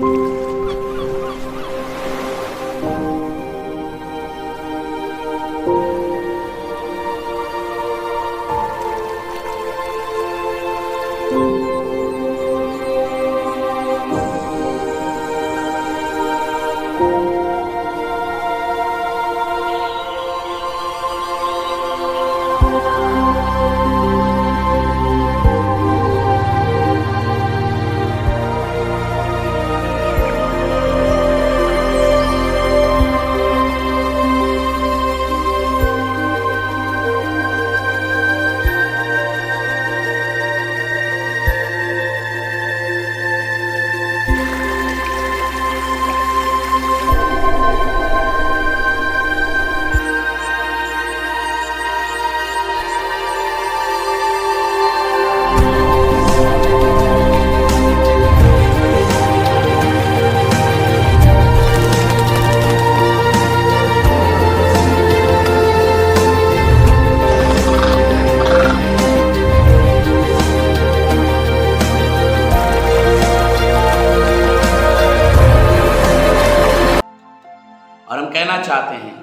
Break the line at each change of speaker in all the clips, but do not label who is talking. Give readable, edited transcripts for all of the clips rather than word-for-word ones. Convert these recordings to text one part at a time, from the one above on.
और हम कहना चाहते हैं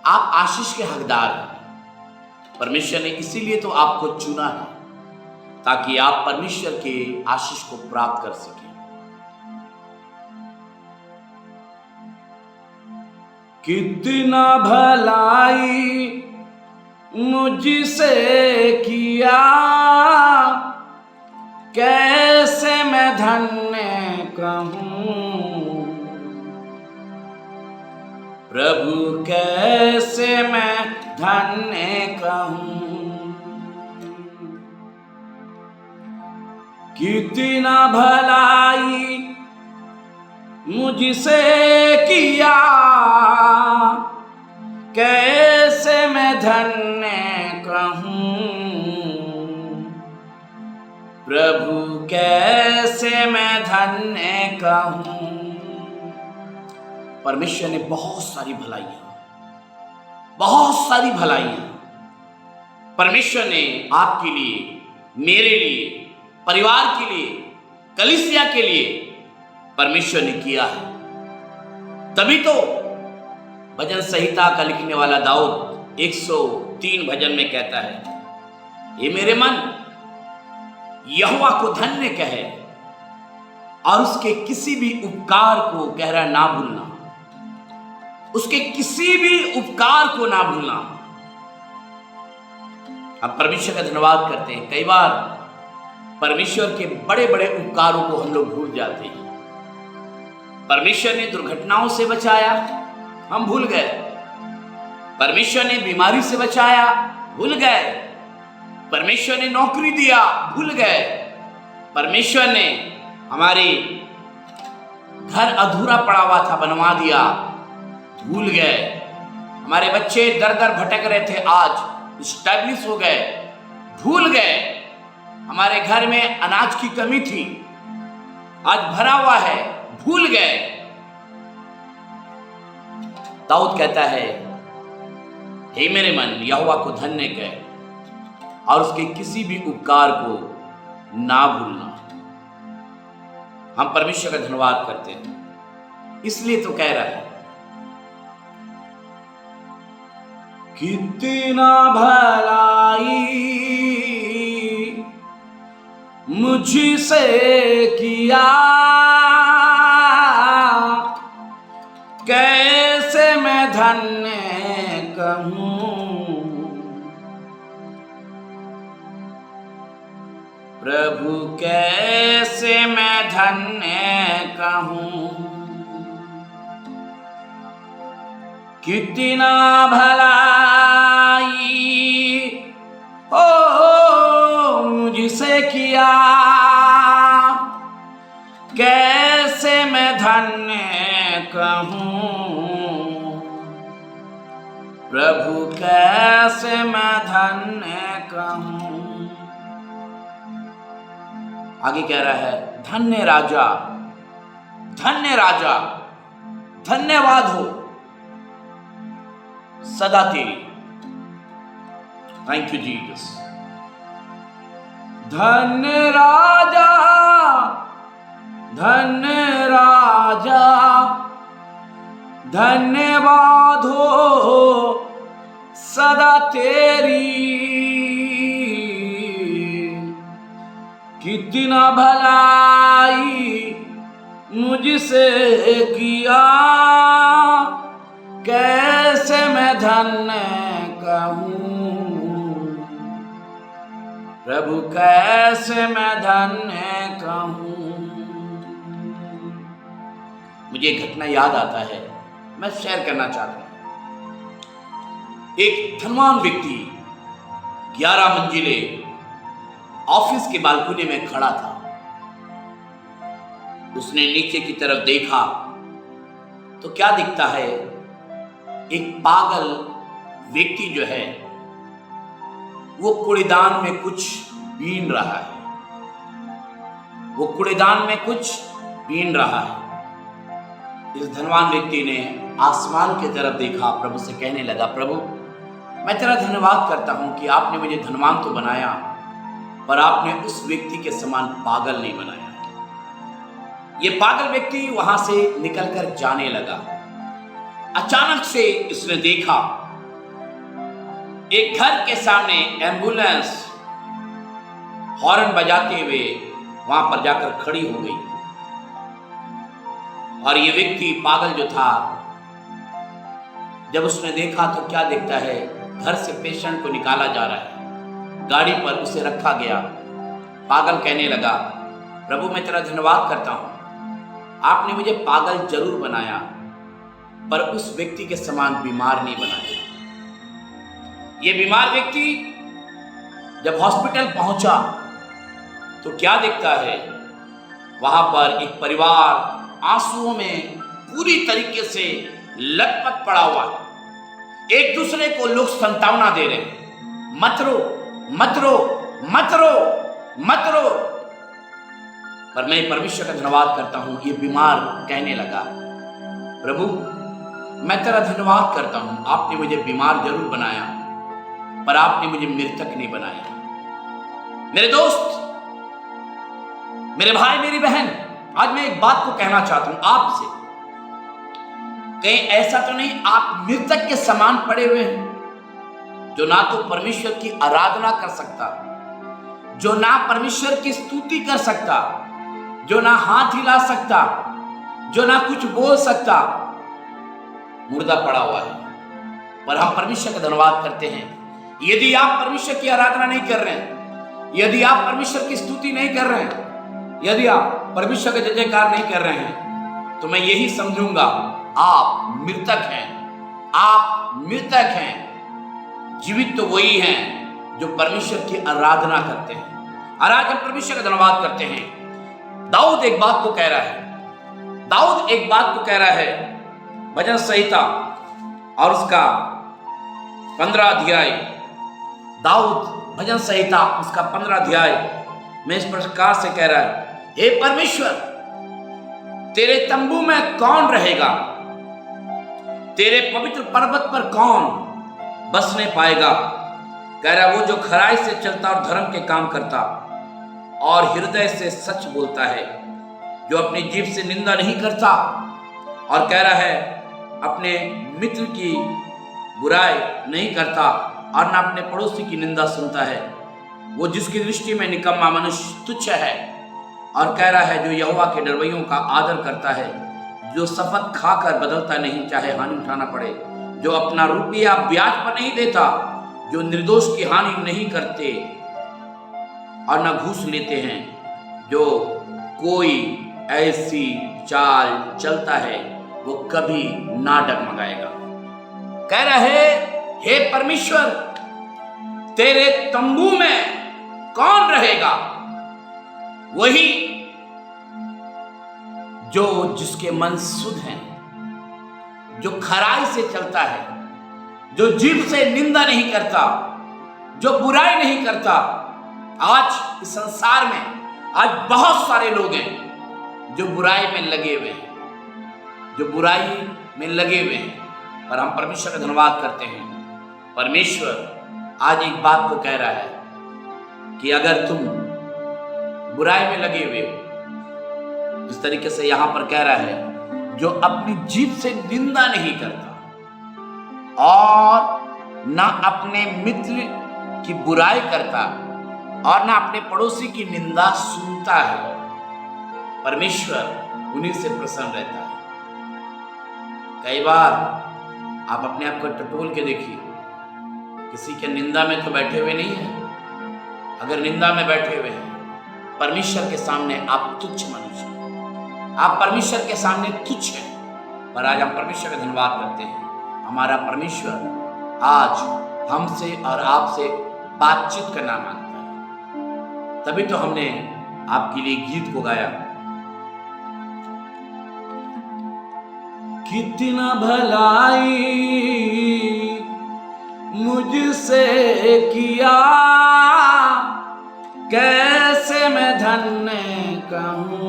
आप आशीष के हकदार हैं। परमेश्वर ने इसीलिए तो आपको चुना है ताकि आप परमेश्वर के आशीष को प्राप्त कर सकें। कितना भलाई मुझसे किया, कैसे मैं धन्य कहूँ प्रभु, कैसे मैं धन्य कहूँ। कितना भलाई मुझसे किया, कैसे मैं धन्य कहूँ प्रभु, कैसे मैं धन्य कहूँ। परमेश्वर ने बहुत सारी भलाइयां परमेश्वर ने आपके लिए, मेरे लिए, परिवार के लिए, कलीसिया के लिए परमेश्वर ने किया है। तभी तो भजन संहिता का लिखने वाला दाऊद 103 भजन में कहता है, ये मेरे मन यहोवा को धन्य कहे और उसके किसी भी उपकार को गहरा ना भूलना, उसके किसी भी उपकार को ना भूलना। हम परमेश्वर का धन्यवाद करते हैं। कई बार परमेश्वर के बड़े बड़े उपकारों को हम लोग भूल जाते हैं। परमेश्वर ने दुर्घटनाओं से बचाया, हम भूल गए। परमेश्वर ने बीमारी से बचाया, भूल गए। परमेश्वर ने नौकरी दिया, भूल गए। परमेश्वर ने हमारे घर अधूरा पड़ा हुआ था, बनवा दिया, भूल गए। हमारे बच्चे दर दर भटक रहे थे, आज स्टैब्लिश हो गए, भूल गए। हमारे घर में अनाज की कमी थी, आज भरा हुआ है, भूल गए। दाऊद कहता है, हे मेरे मन यहोवा को धन्य कह और उसके किसी भी उपकार को ना भूलना। हम परमेश्वर का धन्यवाद करते हैं, इसलिए तो कह रहा है, कितना भलाई मुझसे किया, कैसे मैं धन्य कहूँ प्रभु, कैसे मैं धन्य कहूँ। कितना भलाई ओ मुझसे किया, कैसे मैं धन्य कहूँ प्रभु, कैसे मैं धन्य कहूँ। आगे कह रहा है, धन्य राजा, धन्य राजा, धन्यवाद हो सदा तेरी। Thank you Jesus. धन्य राजा, धन्य राजा, धन्यवाद हो सदा तेरी, कितना भलाई मुझसे किया, कैसे मैं धन्य कहूँ प्रभु, कैसे मैं धन्य कहूँ। मुझे एक घटना याद आता है, मैं शेयर करना चाहता हूँ। एक धनवान व्यक्ति 11 मंजिले ऑफिस के बालकनी में खड़ा था। उसने नीचे की तरफ देखा तो क्या दिखता है, एक पागल व्यक्ति जो है वो कूड़ेदान में कुछ बीन रहा है। वो कूड़ेदान में कुछ बीन रहा है। इस धनवान व्यक्ति ने आसमान की तरफ देखा, प्रभु से कहने लगा, प्रभु मैं तेरा धन्यवाद करता हूं कि आपने मुझे धनवान तो बनाया, पर आपने उस व्यक्ति के समान पागल नहीं बनाया। ये पागल व्यक्ति वहां से निकलकर जाने लगा। अचानक से इसने देखा एक घर के सामने एम्बुलेंस हॉर्न बजाते हुए वहां पर जाकर खड़ी हो गई। और ये व्यक्ति पागल जो था, जब उसने देखा तो क्या देखता है, घर से पेशेंट को निकाला जा रहा है, गाड़ी पर उसे रखा गया। पागल कहने लगा, प्रभु मैं तेरा धन्यवाद करता हूं, आपने मुझे पागल जरूर बनाया पर उस व्यक्ति के समान बीमार नहीं बनाया। ये बीमार व्यक्ति जब हॉस्पिटल पहुंचा तो क्या देखता है, वहां पर एक परिवार आंसुओं में पूरी तरीके से लटपट पड़ा हुआ है। एक दूसरे को लोग सांत्वना दे रहे हैं, मत रो मत रो मत रो मत रो। पर मैं परमेश्वर का धन्यवाद करता हूं, ये बीमार कहने लगा, प्रभु मैं तेरा धन्यवाद करता हूं, आपने मुझे बीमार जरूर बनाया पर आपने मुझे मृतक नहीं बनाया। मेरे दोस्त, मेरे भाई, मेरी बहन, आज मैं एक बात को कहना चाहता हूं आपसे। कहीं ऐसा तो नहीं आप मृतक के समान पड़े हुए हैं, जो ना तो परमेश्वर की आराधना कर सकता, जो ना परमेश्वर की स्तुति कर सकता, जो ना हाथ हिला सकता, जो ना कुछ बोल सकता, मुर्दा पड़ा हुआ है। पर हम परमेश्वर का धन्यवाद करते हैं। यदि आप परमेश्वर की आराधना नहीं कर रहे हैं, यदि आप परमेश्वर की स्तुति नहीं कर रहे हैं, यदि आप परमेश्वर का जय जयकार नहीं कर रहे हैं, तो मैं यही समझूंगा आप मृतक हैं। आप मृतक हैं। जीवित तो वही हैं जो परमेश्वर की आराधना करते हैं। और आज हम परमेश्वर का धन्यवाद करते हैं। दाऊद एक बात को कह रहा है, दाऊद एक बात को कह रहा है, भजन संहिता और उसका 15 अध्याय, दाऊद भजन संहिता उसका 15 अध्याय में इस प्रकार से कह रहा है, हे परमेश्वर तेरे तंबू में कौन रहेगा, तेरे पवित्र पर्वत पर कौन बसने पाएगा। कह रहा वो जो खराई से चलता और धर्म के काम करता और हृदय से सच बोलता है, जो अपनी जीभ से निंदा नहीं करता। और कह रहा है अपने मित्र की बुराई नहीं करता और न अपने पड़ोसी की निंदा सुनता है। वो जिसकी दृष्टि में निकम्मा मनुष्य तुच्छ है। और कह रहा है जो यहोवा के डरवैयों का आदर करता है, जो शपथ खाकर बदलता नहीं चाहे हानि उठाना पड़े, जो अपना रुपया ब्याज पर नहीं देता, जो निर्दोष की हानि नहीं करते और न घूस लेते हैं, जो कोई ऐसी चाल चलता है वो कभी ना डगमगाएगा। कह रहा है हे परमेश्वर तेरे तंबू में कौन रहेगा, वही जो जिसके मन शुद्ध हैं, जो खराई से चलता है, जो जीभ से निंदा नहीं करता, जो बुराई नहीं करता। आज इस संसार में आज बहुत सारे लोग हैं जो बुराई में लगे हुए हैं, जो बुराई में लगे हुए हैं। पर हम परमेश्वर का धन्यवाद करते हैं। परमेश्वर आज एक बात को कह रहा है कि अगर तुम बुराई में लगे हुए हो इस तरीके से यहां पर कह रहा है, जो अपनी जीभ से निंदा नहीं करता और ना अपने मित्र की बुराई करता और ना अपने पड़ोसी की निंदा सुनता है, परमेश्वर उन्हीं से प्रसन्न रहता है। कई बार आप अपने आप को टटोल के देखिए, किसी के निंदा में तो बैठे हुए नहीं है। अगर निंदा में बैठे हुए हैं, परमेश्वर के सामने आप तुच्छ मनुष्य हैं, आप परमेश्वर के सामने तुच्छ हैं। पर आज हम परमेश्वर का धन्यवाद करते हैं, हमारा परमेश्वर आज हमसे और आपसे बातचीत करना मांगता है। तभी तो हमने आपके लिए गीत को गाया, कितना भलाई मुझसे किया, कैसे मैं धन्य कहूँ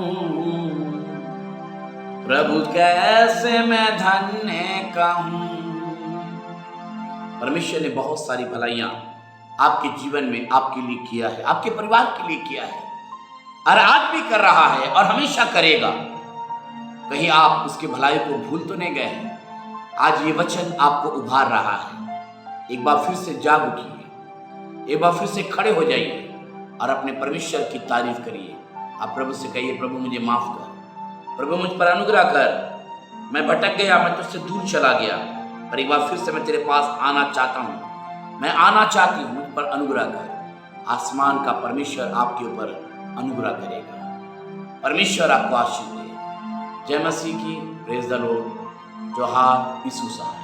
प्रभु, कैसे मैं धन्य कहूँ। परमेश्वर ने बहुत सारी भलाइयां आपके जीवन में आपके लिए किया है, आपके परिवार के लिए किया है और आज भी कर रहा है और हमेशा करेगा। कहीं आप उसकी भलाई को भूल तो नहीं गए हैं? आज ये वचन आपको उभार रहा है। एक बार फिर से जाग उठिए, एक बार फिर से खड़े हो जाइए और अपने परमेश्वर की तारीफ करिए। आप प्रभु से कहिए, प्रभु मुझे माफ कर, प्रभु मुझ पर अनुग्रह कर, मैं भटक गया, मैं तुझसे दूर चला गया, पर एक बार फिर से मैं तेरे पास आना चाहता हूँ, मैं आना चाहती हूँ, मुझ पर अनुग्रह कर। आसमान का परमेश्वर आपके ऊपर अनुग्रह करेगा। परमेश्वर आपको आशीष दे। जय मसीह की, प्रेज द लॉर्ड। जोहार यीशु साहब।